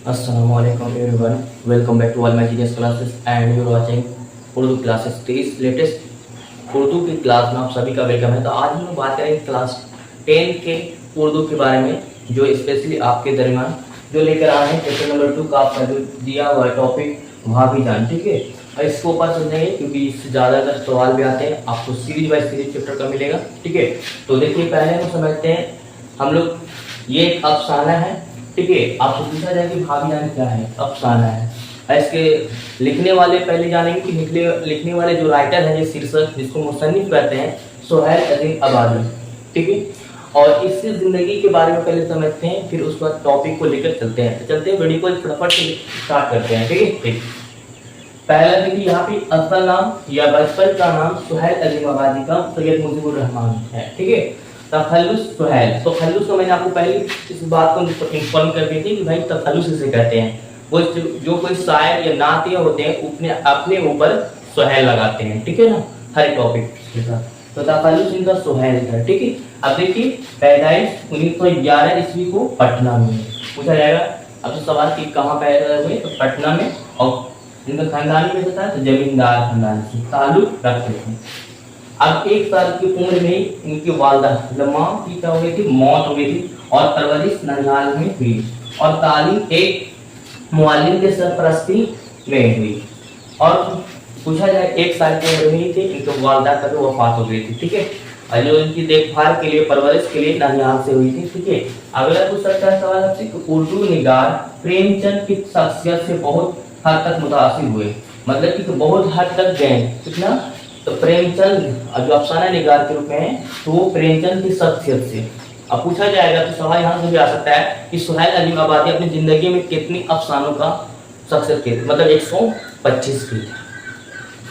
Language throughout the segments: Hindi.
Assalamualaikum everyone. Welcome back to all my genius classes and you're watching Urdu classes. तो इस लेटेस्ट उर्दू की क्लास में आप सभी का वेलकम है। तो आज हम लोग बात करेंगे क्लास 10 के उर्दू के बारे में, जो स्पेशली आपके दरमियान जो लेकर आए हैं चैप्टर नंबर 2 का आपका जो दिया हुआ टॉपिक भाभी जान, ठीक है। और इसको ऊपर समझेंगे क्योंकि इससे ज़्यादातर सवाल भी आते हैं, आपको सीरीज बाय सीरीज चैप्टर का मिलेगा, ठीक है। तो देखिए पहले हम समझते हैं हम लोग, ये एक अफसाना है, ठीक है। आपको पूछा जाए कि भाभी जान क्या है, अफसाना है। इसके लिखने वाले पहले जानेंगे कि लिखने वाले जो राइटर है, ये शीर्षक जिसको मुसन्निफ कहते हैं, सुहैल अजीम आबादी, ठीक है। और इसकी जिंदगी के बारे में पहले समझते हैं, फिर उसके बाद टॉपिक को लेकर चलते हैं। तो चलते हैं, वीडियो को फटाफट से स्टार्ट करते हैं, ठीक है। ठीक, पहला देखिए यहाँ पे असल नाम या बचपन का नाम सुहैल अजीम आबादी का सैयद मुजीबुर रहमान है, ठीक है। तखल्लुस सुहैल, तो तखल्लुस को मैंने आपको पहले इस बात को इन्फॉर्म कर दी थी कि भाई तखल्लुस इसे कहते हैं, वो जो कोई शायर या नातिया होते हैं अपने ऊपर सुहैल लगाते हैं, ठीक है ना, हर टॉपिक के साथ। तो तखल्लुस इनका सुहैल है, ठीक है। अब देखिए पैदाइश 1911 ईस्वी को पटना में पूछा जाएगा। अब तो सवाल कि कहाँ पैदा हुए, तो पटना में। और इनका खानदानी में था तो जमींदार खानदान से ताल्लुक रखते थे। अब 1 साल की उम्र में ही इनकी वालदा माँ की क्या हो गई थी, मौत हो गई थी, और परवरिश ननिहाल में हुई, और तालीम एक मुअल्लिम के सरपरस्ती में हुई। और पूछा जाए 1 साल की उम्र में ही थी इनकी वालदा का भी वफात हो गई थी, ठीक है। और जो इनकी देखभाल के लिए, परवरिश के लिए ननिहाल से हुई थी, ठीक है। अगला पूछ सकता है सवाल आपसे कि उर्दू निगार प्रेमचंद की शख्सियत से बहुत हद तक मुतासिर हुए, मतलब कि बहुत हद तक गए, कितना, तो प्रेमचंद जो अफसाना निगार के रूप में है, तो वो प्रेमचंद की शख्सियत से। अब पूछा जाएगा तो सवाल यहाँ से भी आ सकता है कि सुहैल अजीम आबादी अपनी जिंदगी में कितनी अफसानों का शख्सियत की, मतलब 125 की,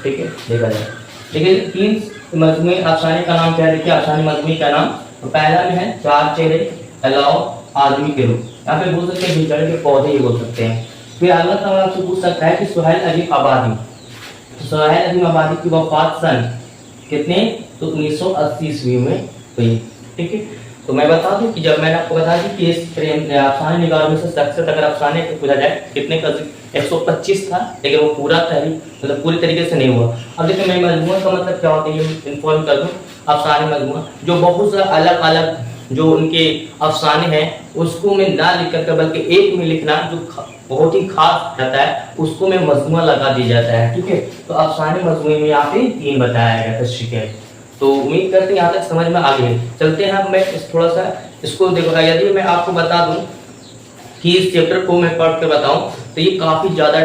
ठीक है, देखा जाए। देखिए 3 मजमूई अफसाने का नाम क्या है, देखिए अफसाने मजमूई का नाम, तो पहला में है 4 चेहरे अलाव आदमी के रूप, यहाँ पे बोल सकते हैं बिछड़े के पौधे, ये बोल सकते हैं। फिर अगला सवाल आपसे पूछ सकता है कि सुहैल अजीम आबादी, सुहैल अजीम आबादी की वफात सन कितने, तो 1980 ईस्वी में हुई, ठीक है। तो मैं बता दूं कि जब मैंने आपको बताया कि इस अफसाने निगार में से शख्सियत अगर अफसाने को पूछा जाए कितने का, 125 था, लेकिन वो पूरा मतलब पूरी तरीके से नहीं हुआ। अब देखिए मैं मजमूआ का मतलब क्या होता है ये इन्फॉर्म कर दूं। अफसाने मजमूआ जो बहुत सारा अलग अलग जो उनके अफसाने हैं उसको मैं ना लिख कर बल्कि एक में लिखना जो बहुत ही खास रहता है उसको मैं मजमूआ लगा दिया जाता है, ठीक है। तो अफसाने मजमूए में यहाँ पे 3 बताया गया, ठीक है। तो उम्मीद करते हैं यहाँ तक समझ में आ गई। चलते हैं मैं थोड़ा सा इसको देखो, यदि मैं आपको बता दूं कि इस चैप्टर को मैं पढ़ कर बताऊं तो ये काफी ज्यादा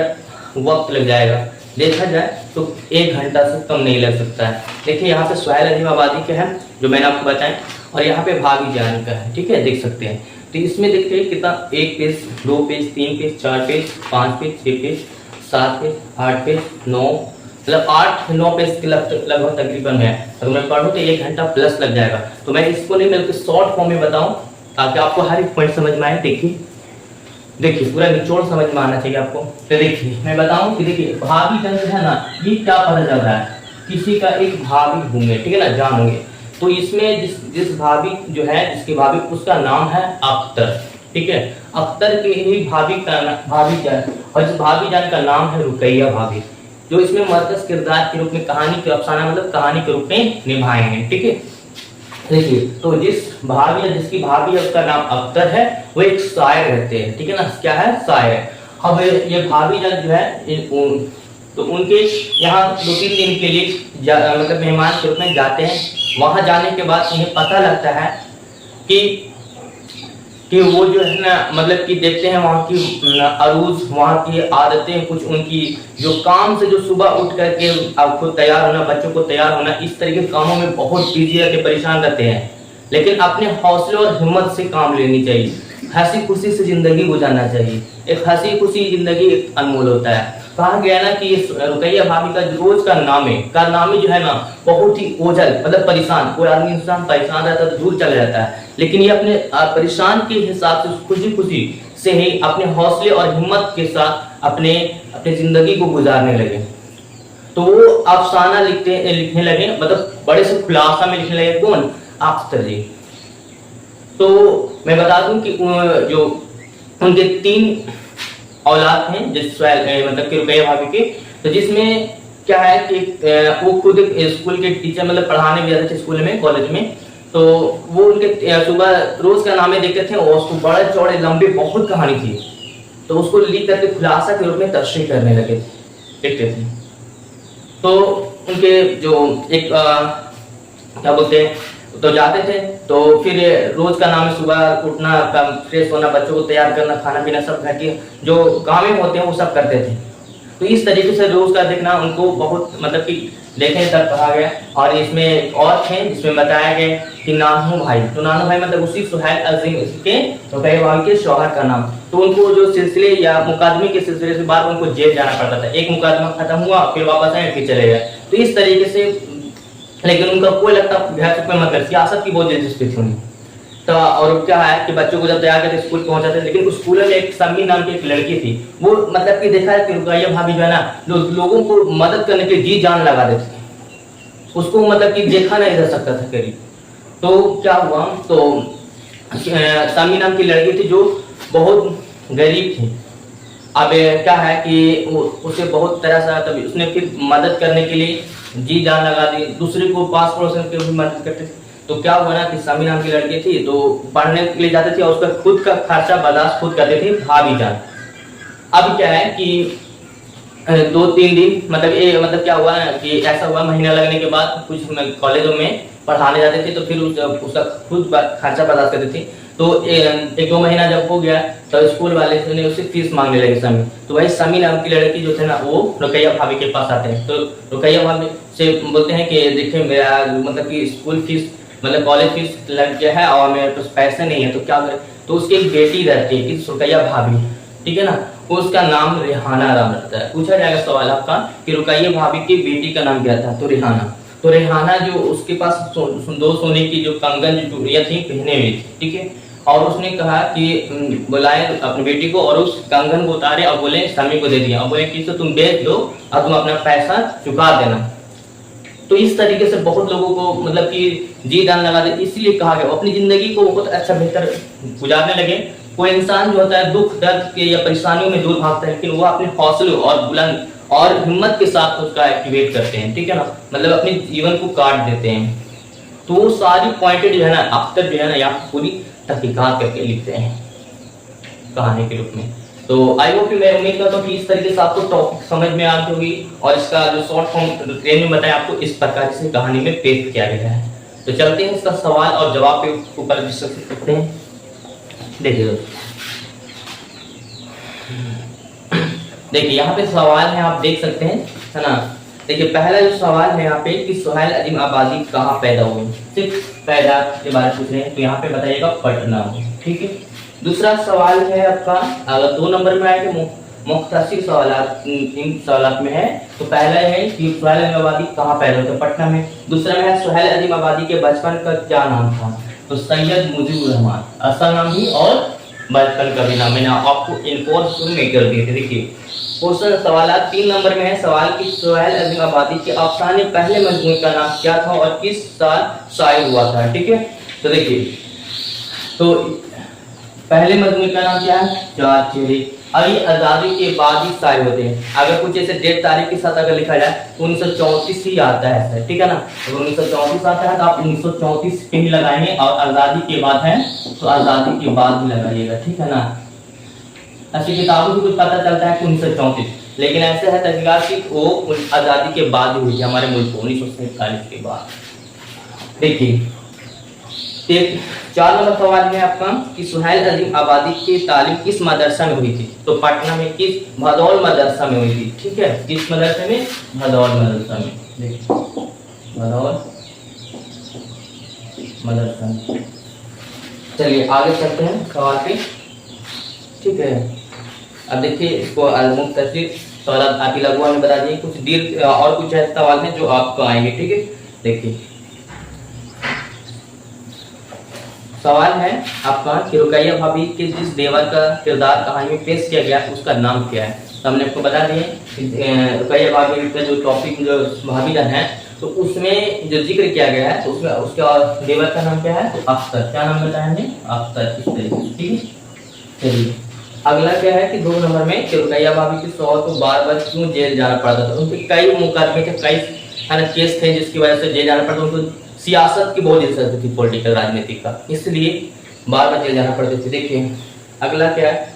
वक्त लग जाएगा, देखा जाए तो 1 घंटा से कम नहीं लग सकता है। देखिए यहाँ पे सुहैल अजीम आबादी के है जो मैंने आपको बताया, और यहाँ पे भाभी जान का है, ठीक है, देख सकते हैं। तो इसमें देखते हैं कितना, 1 page, 2 page, 3 page, 4 page, 5 page, 6 page, 7 page, 8 page, 9, मतलब 8-9 पेज के लगभग तकरीबन है। अगर मैं पढ़ूँ तो 1 घंटा प्लस लग जाएगा। तो मैं इसको नहीं बल्कि शॉर्ट फॉर्म में बताऊं ताकि आपको हर एक पॉइंट समझ में आए। देखिए पूरा निचोड़ समझ में आना चाहिए आपको। तो देखिए मैं बताऊं कि देखिए भाभी जान है ना, ये क्या पता चल रहा है, किसी का एक भाभी होंगे, ठीक है ना, जान होंगे। तो इसमें जिस भाभी जो है, जिसकी भाभी, उसका नाम है अख्तर, ठीक है। अख्तर के ही भाभी जान, और जिस भाभी जान का नाम है रुकैया भाभी, जो इसमें मरकज किरदार के रूप में कहानी के अफसाना मतलब कहानी के रूप में निभाए हैं, ठीक है। देखिए तो जिस भाभी या जिसकी भाभी है उसका नाम अख्तर है, वो एक शायर रहते हैं, ठीक है ना, क्या है, शायर। अब ये भाभी जान जो है तो उनके यहाँ 2-3 दिन के लिए मतलब मेहमान के रूप में जाते हैं। वहां जाने के बाद उन्हें पता लगता है कि वो जो है ना, मतलब कि देखते हैं वहाँ की अरूज, वहाँ की आदतें, कुछ उनकी जो काम से जो सुबह उठ करके आपको तैयार होना, बच्चों को तैयार होना, इस तरह के कामों में बहुत बिजी रहते, परेशान रहते हैं। लेकिन अपने हौसले और हिम्मत से काम लेनी चाहिए, हंसी खुशी से जिंदगी गुजारना चाहिए। एक हंसी खुशी जिंदगी अनमोल होता है। कहा गया ना कि रुकैया भाभी का रोज का नामे जो है ना बहुत ही ओझल, मतलब परेशान, कोई आदमी इंसान परेशान रहता है तो दूर चला जाता है, लेकिन ये अपने परेशान के हिसाब से खुशी खुशी से ही अपने हौसले और हिम्मत के साथ अपने जिंदगी को गुजारने लगे। तो वो अफसाना लिखने लगे, मतलब बड़े से खुलासा में लिखने लगे। कौन, अख्तर जी। तो मैं बता दूं कि जो उनके 3 औलाद थे जिस मतलब कि रुकैया भाभी के। तो जिसमें क्या है कि वो खुद स्कूल के टीचर मतलब पढ़ाने भी जाते थे स्कूल में, कॉलेज में। तो वो उनके सुबह रोज का नामे देखते थे और उसको बड़े चौड़े लंबे बहुत कहानी थी, तो उसको लिख करके खुलासा के रूप में तशरीह करने लगे लिखते थे। तो उनके जो एक क्या बोलते हैं, तो जाते थे, तो फिर रोज का नाम है सुबह उठना, फ्रेश होना, बच्चों को तैयार करना, खाना पीना सब घर के जो काम होते हैं वो सब करते थे। तो इस तरीके से रोज का देखना उनको बहुत मतलब कि देखने तक कहा गया। और इसमें और थे जिसमें बताया गया कि नानू भाई, तो नानू भाई मतलब उसी सुहैल अजीम के रुकैया भाभी के शौहर का नाम। तो उनको जो सिलसिले या मुकादमे के सिलसिले से बार उनको जेल जाना पड़ता था, एक मुकादमा खत्म हुआ फिर वापस आए फिर चले गए। तो इस तरीके से, लेकिन उनका कोई लगता मतलब सियासत की बहुत दिलचस्पी थी उन्हें। तो और क्या है कि बच्चों को जब तैयार करके स्कूल पहुंचाते, लेकिन उस स्कूल में एक सम्मी नाम की एक लड़की थी, वो मतलब कि देखा है कि रुकैया भाभी जो है ना लोगों को मदद करने के जी जान लगा देती थी, उसको मतलब कि देखा नहीं जा सकता था करीब। तो क्या हुआ, तो सम्मी नाम की लड़की थी जो बहुत गरीब थी। अब क्या है कि उसे बहुत तरह से तभी उसने फिर मदद करने के लिए जी जान लगा दी, दूसरे को पास पड़ोस के भी मदद करते थे। तो क्या हुआ ना कि सामी नाम की लड़की थी, तो पढ़ने के लिए जाते थे और उसका खुद का खर्चा बर्दाश्त खुद करते थे भाभी जान। अब क्या है कि 2-3 दिन मतलब क्या हुआ ना कि ऐसा हुआ, महीना लगने के बाद कुछ कॉलेजों में पढ़ाने जाते थे, तो फिर उसका खुद खर्चा बर्दाश्त करते थे। तो 1-2 महीना जब हो गया तो स्कूल वाले ने उससे फीस मांगने लगे समी। तो वही समी नाम की लड़की जो थे ना वो रुकैया भाभी के पास आते हैं। तो रुकैया भाभी से बोलते हैं कि देखिए मेरा मतलब कि स्कूल फीस मतलब कॉलेज फीस लग गया है और मेरे पास पैसे नहीं है, तो क्या करें। तो उसकी एक बेटी रहती है कि रुकैया भाभी, ठीक है ना, उसका नाम रेहाना राम रहता है। पूछा जाएगा सवाल आपका कि रुकैया भाभी की बेटी का नाम क्या था, तो रेहाना। तो रेहाना जो उसके पास 2 सोने की जो कंगन जो चूड़ियां थी पहने हुई थी, ठीक है। और उसने कहा कि बुलाए अपनी बेटी को और उस कंगन को उतारे और बोले समी को दे दिया और बोले कि इसे तुम बेच दो और तुम अपना पैसा चुका देना। तो इस तरीके से बहुत लोगों को मतलब कि जी जान लगा दे, इसलिए कहा गया अपनी जिंदगी को बहुत अच्छा बेहतर गुजारने लगे। कोई इंसान जो होता है दुख दर्द के या परेशानियों में दूर भागता है, लेकिन वो अपने हौसलों और बुलंद और हिम्मत के साथ उसका एक्टिवेट करते हैं, ठीक है ना, मतलब अपने जीवन को काट देते हैं। तो वो सारी पॉइंटेड जो है ना अख्तर जो है ना यहाँ पूरी तहकीकात करके लिखते हैं कहानी के रूप में। तो आई होप कि मैं उम्मीद करता हूँ कि इस तरीके से आपको टॉपिक समझ में आ गई होगी और इसका जो शॉर्ट फॉर्म ट्रेन में बताया आपको इस प्रकार से कहानी में पेश किया गया है। तो चलते हैं इसका सवाल और जवाब के ऊपर डिस्कस करते हैं। देखिए देखिए यहाँ पे सवाल है, आप देख सकते हैं, है ना। देखिए पहला जो सवाल है यहाँ पे कि सुहैल अजीम आबादी कहाँ पैदा हुई, सिर्फ पैदा के बारे में पूछ रहे हैं, तो यहाँ पे बताइएगा पटना, ठीक है। दूसरा सवाल है आपका, अगर 2 नंबर में आएगा मुख्तसर सवालात, इन सवालात में है, तो पहला है कि सुहैल अजीम आबादी कहाँ पैदा हुए, पटना में। दूसरा में है सुहैल अजीम आबादी के बचपन का क्या नाम था, तो सैयद मुजीबुर रहमान, असल नाम भी और बचपन का भी नाम। मैंने आपको इन्फॉर्मेशन में कर दिए थे। देखिए क्वेश्चन सवालात 3 नंबर में है सवाल कि सुहैल अजीम आबादी के अफसाने पहले मजमूए का नाम क्या था और किस साल शाये हुआ था, ठीक है। तो देखिए तो पहले मजमूए का नाम क्या है, 4 चेहरे। अब ये आजादी के बाद ही शाये होते हैं। अगर कुछ ऐसे डेट तारीख के साथ अगर लिखा जाए तो 1934 ही आता है, ठीक है ना। अगर 1934 आता है तो आप 1934 पे ही लगाएंगे और आजादी के बाद है तो आजादी के बाद ही लगाइएगा, ठीक है ना। ऐसी किताबों से कुछ पता चलता है कि 1934, लेकिन ऐसे है तहकीकात कि वो आजादी के बाद ही हुई थी हमारे मुल्क को 1947 के बाद। देखिए 4 नंबर सवाल है आपका कि सुहैल अजीम आबादी की तालीम किस मदरसा में हुई थी, तो पटना में किस भदौल मदरसा में हुई थी, ठीक है। किस मदरसे में, भदौल मदरसा में। देखिए भदौल मदरसा में। चलिए आगे चलते हैं सवाल पे, ठीक है। अब देखिए इसको मुख्तसर सवाल आप लघु में बता दिए, कुछ दीर्घ और कुछ ऐसे सवाल हैं जो आपको आएंगे, ठीक है। देखिए सवाल है आपका कि रुकैया भाभी के जिस देवर का किरदार कहानी में पेश किया गया उसका नाम क्या है। तो हमने आपको बता दिए रुकैया भाभी का जो टॉपिक जो भाभी जान है तो उसमें जो जिक्र किया गया है तो उसमें उसके देवर का नाम क्या है, तो अख्तर। क्या नाम बताया हमने, अख्तर। इस तरीके से, ठीक है। चलिए अगला क्या है कि 2 नंबर में कि रुकैया भाभी की सौर को बार बार क्यों जेल जाना पड़ता था। उनके कई मुकदमे थे, कई है ना केस थे जिसकी वजह से जेल जाना पड़ता। उनको सियासत की बहुत इज्जत थी, पॉलिटिकल राजनीति का, इसलिए बार बार जेल जाना पड़ते थे। देखिए अगला क्या है,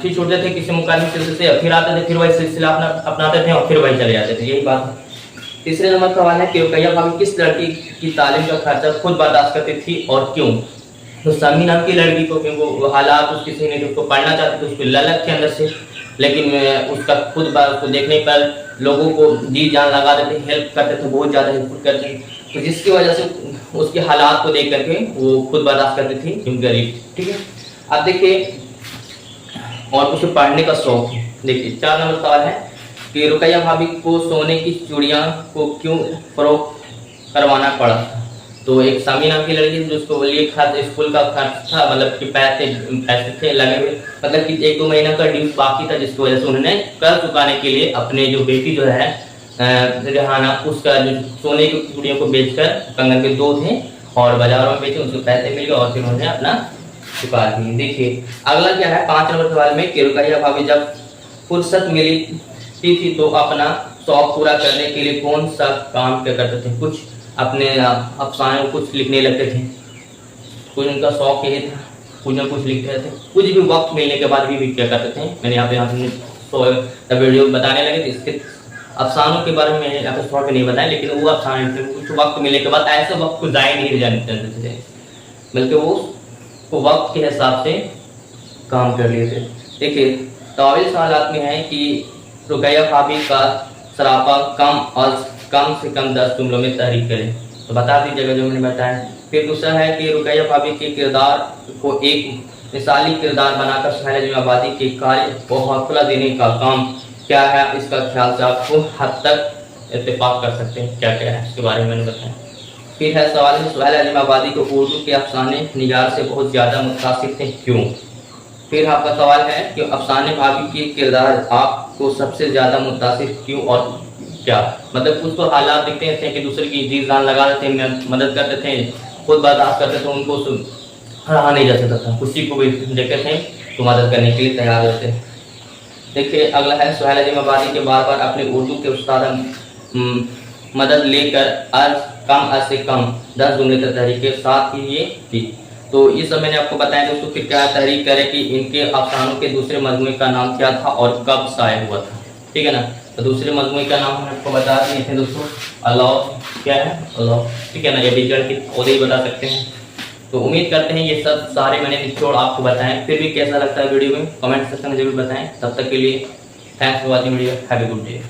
फिर छूटते थे किसी मुकदमे सिलसिले से, फिर आते थे, फिर वही सिलसिला अपनाते थे और फिर वही चले जाते थे, यही बात है। तीसरे नंबर सवाल है कि रुकैया भाभी किस लड़की की तालीम का खर्चा खुद बर्दाश्त करती थी और क्यों। तो समी नाम की लड़की को, क्योंकि वो हालात उसकी सही नहीं, उसको पढ़ना चाहते थे, उसकी ललक थी अंदर से, लेकिन उसका खुद उसको देखने पर लोगों को जी जान लगा देते, हेल्प करते थे, बहुत ज़्यादा हेल्प करते थे, तो जिसकी वजह से उसके हालात को देख करके वो खुद बर्दाश्त करती थी क्योंकि गरीब, ठीक है। अब देखिए और उसे पढ़ने का शौक है। देखिए 4 नंबर सवाल है कि रुकैया भाभी को सोने की चूड़ियाँ को क्यों फरोख्त करवाना पड़ा। तो एक सामी नाम की लड़की जो उसको लिए स्कूल का खर्च था, मतलब कि पैसे थे लगे हुए, मतलब कि 1-2 महीना का ड्यूज बाकी था, जिसकी वजह से उन्होंने कर्ज चुकाने के लिए अपने जो बेटी जो है रेहाना, उसका जो सोने की चूड़ियों को बेचकर, कंगन के 2 थे और बाजारों में बेचे, उसको पैसे मिल गए और फिर उन्होंने अपना चुका दिए। देखिए अगला क्या है 5 नंबर सवाल में कि रुकैया भाभी जब फुर्सत मिली थी तो अपना शौक पूरा करने के लिए कौन सा काम क्या करते थे। कुछ अपने अफसाने कुछ लिखने लगते थे, कुछ उनका शौक यही था, कुछ न कुछ लिखते थे, कुछ भी वक्त मिलने के बाद भी क्या करते थे। मैंने यहाँ पे वीडियो बताने लगे थे इसके अफसानों के बारे में, मैंने यहाँ पे शॉर्ट में नहीं बताया, लेकिन वो अफसाने थे, कुछ वक्त मिलने के बाद ऐसे वक्त को ज़ाया नहीं जाने देते थे, बल्कि वो वक्त के हिसाब से काम कर लिए थे। देखिए तावील सवालात में है कि रुकैया भाभी का सरापा कम से कम 10 जुमलों में तहरीर करें, तो बता दीजिएगा जो मैंने बताया। फिर दूसरा है कि रुकैया भाभी के किरदार को एक मिसाली किरदार बनाकर सुहेल अज़ीमाबादी के कार्य को हौसला देने का काम क्या है, इसका ख्याल से आपको हद तक इत्तेफाक कर सकते हैं, क्या क्या है इसके बारे में मैंने बताया। फिर है सवाल है सुहेल अज़ीमाबादी को उर्दू के अफसाने निगार से बहुत ज़्यादा मुतासिर थे, क्यों। फिर आपका सवाल है कि अफसाने भाभी के किरदार आपको सबसे ज़्यादा मुतासिर क्यों और क्या, मतलब कुछ तो हालात दिखते थे कि दूसरे की जी जान लगा देते थे, मदद करते थे, खुद बर्दाश्त करते थे, उनको रहा नहीं जा सकता था, किसी को भी देखते थे तो मदद करने के लिए तैयार होते। देखिए अगला है सुहेल अज़ीमाबादी के बार बार अपने उर्दू के उस्ताद मदद लेकर कम से कम 10 जुमले तहरीर के साथ ही ये थी। तो ये सब मैंने आपको बताया दोस्तों कि क्या तहरीर करे कि इनके अफसानों के दूसरे मजमूए का नाम क्या था और कब शाये हुआ था, ठीक है ना। तो दूसरे मजमूए का नाम हम आपको बता दिए थे दोस्तों, अल्लाह, क्या है अल्लाह, ठीक है ना, ये डिजिटल की पौधे ही बता सकते हैं। तो उम्मीद करते हैं ये सब सारे मैंने निचोड़ आपको बताएं। फिर भी कैसा लगता है वीडियो में कमेंट सेक्शन में जरूर बताएं। तब तक के लिए thanks for watching video, have a good day.